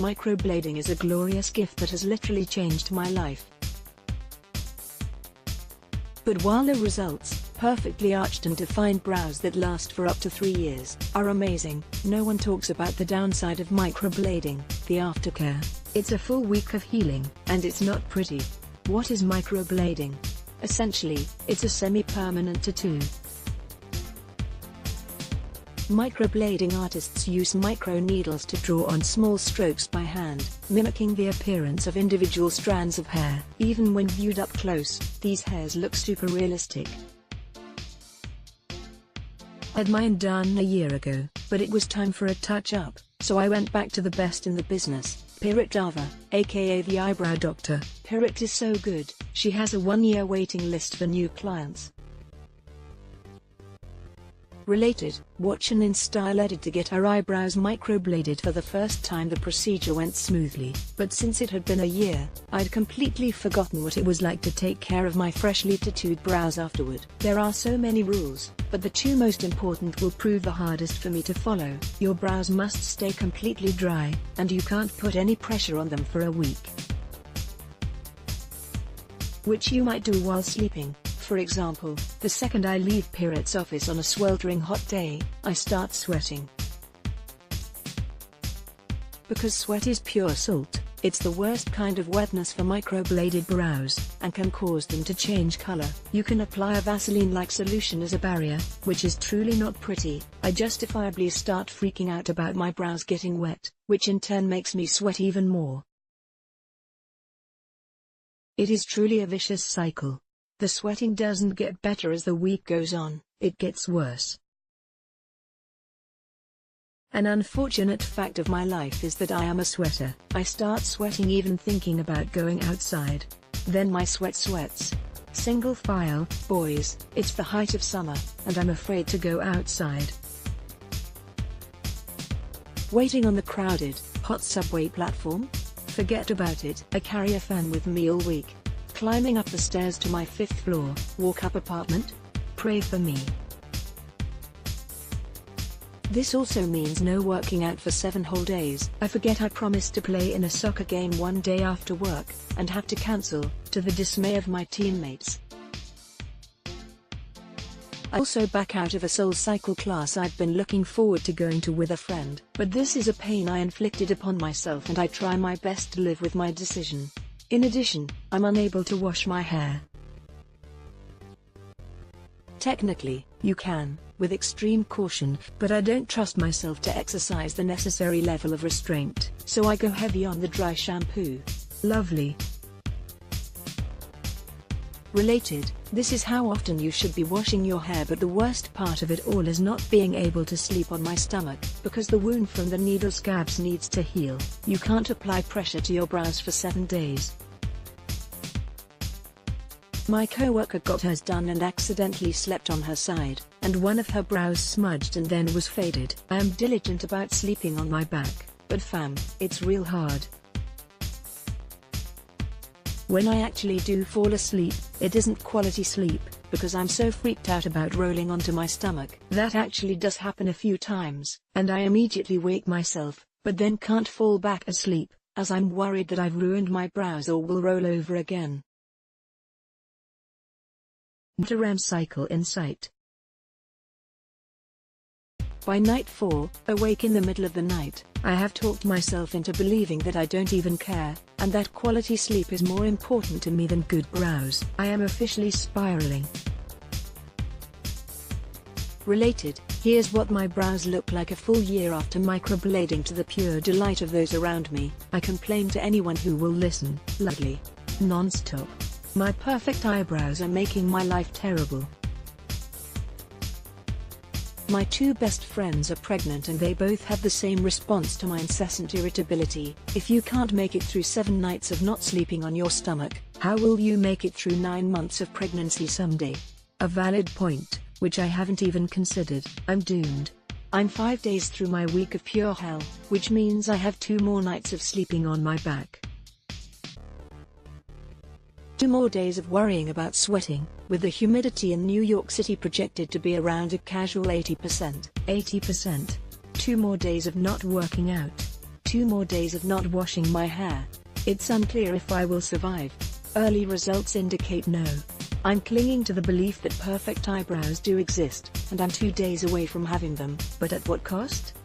Microblading is a glorious gift that has literally changed my life. But while the results, perfectly arched and defined brows that last for up to 3 years, are amazing, no one talks about the downside of microblading, the aftercare. It's a full week of healing, and it's not pretty. What is microblading? Essentially, it's a semi-permanent tattoo. Microblading artists use micro needles to draw on small strokes by hand, mimicking the appearance of individual strands of hair. Even when viewed up close, these hairs look super realistic. I'd mine done a year ago, but it was time for a touch-up, so I went back to the best in the business, Pirit Dava, aka the Eyebrow Doctor. Pirit is so good, she has a 1-year waiting list for new clients. Related, watch an InStyle edit to get her eyebrows microbladed for the first time. The procedure went smoothly, but since it had been a year, I'd completely forgotten what it was like to take care of my freshly tattooed brows afterward. There are so many rules, but the 2 most important will prove the hardest for me to follow. Your brows must stay completely dry, and you can't put any pressure on them for a week, which you might do while sleeping. For example, the second I leave Pirit's office on a sweltering hot day, I start sweating. Because sweat is pure salt, it's the worst kind of wetness for microbladed brows, and can cause them to change color. You can apply a Vaseline-like solution as a barrier, which is truly not pretty. I justifiably start freaking out about my brows getting wet, which in turn makes me sweat even more. It is truly a vicious cycle. The sweating doesn't get better as the week goes on, it gets worse. An unfortunate fact of my life is that I am a sweater. I start sweating even thinking about going outside. Then my sweat sweats. Single file, boys, it's the height of summer, and I'm afraid to go outside. Waiting on the crowded, hot subway platform? Forget about it. I carry a fan with me all week. Climbing up the stairs to my 5th floor, walk-up apartment? Pray for me. This also means no working out for 7 whole days. I forget I promised to play in a soccer game one day after work, and have to cancel, to the dismay of my teammates. I also back out of a SoulCycle class I'd been looking forward to going to with a friend, but this is a pain I inflicted upon myself and I try my best to live with my decision. In addition, I'm unable to wash my hair. Technically, you can, with extreme caution, but I don't trust myself to exercise the necessary level of restraint, so I go heavy on the dry shampoo. Lovely. Related, this is how often you should be washing your hair, but the worst part of it all is not being able to sleep on my stomach, because the wound from the needle scabs needs to heal. You can't apply pressure to your brows for 7 days. My coworker got hers done and accidentally slept on her side, and one of her brows smudged and then was faded. I am diligent about sleeping on my back, but fam, it's real hard. When I actually do fall asleep, it isn't quality sleep, because I'm so freaked out about rolling onto my stomach. That actually does happen a few times, and I immediately wake myself, but then can't fall back asleep, as I'm worried that I've ruined my brows or will roll over again. Not a REM cycle in sight. By night 4, awake in the middle of the night, I have talked myself into believing that I don't even care, and that quality sleep is more important to me than good brows. I am officially spiraling. Related, here's what my brows look like a full year after microblading, to the pure delight of those around me. I complain to anyone who will listen, loudly, non-stop. My perfect eyebrows are making my life terrible. My 2 best friends are pregnant and they both have the same response to my incessant irritability. If you can't make it through 7 nights of not sleeping on your stomach, how will you make it through 9 months of pregnancy someday? A valid point, which I haven't even considered. I'm doomed. I'm 5 days through my week of pure hell, which means I have 2 more nights of sleeping on my back. 2 more days of worrying about sweating, with the humidity in New York City projected to be around a casual 80%. 2 more days of not working out. 2 more days of not washing my hair. It's unclear if I will survive. Early results indicate no. I'm clinging to the belief that perfect eyebrows do exist, and I'm 2 days away from having them, but at what cost?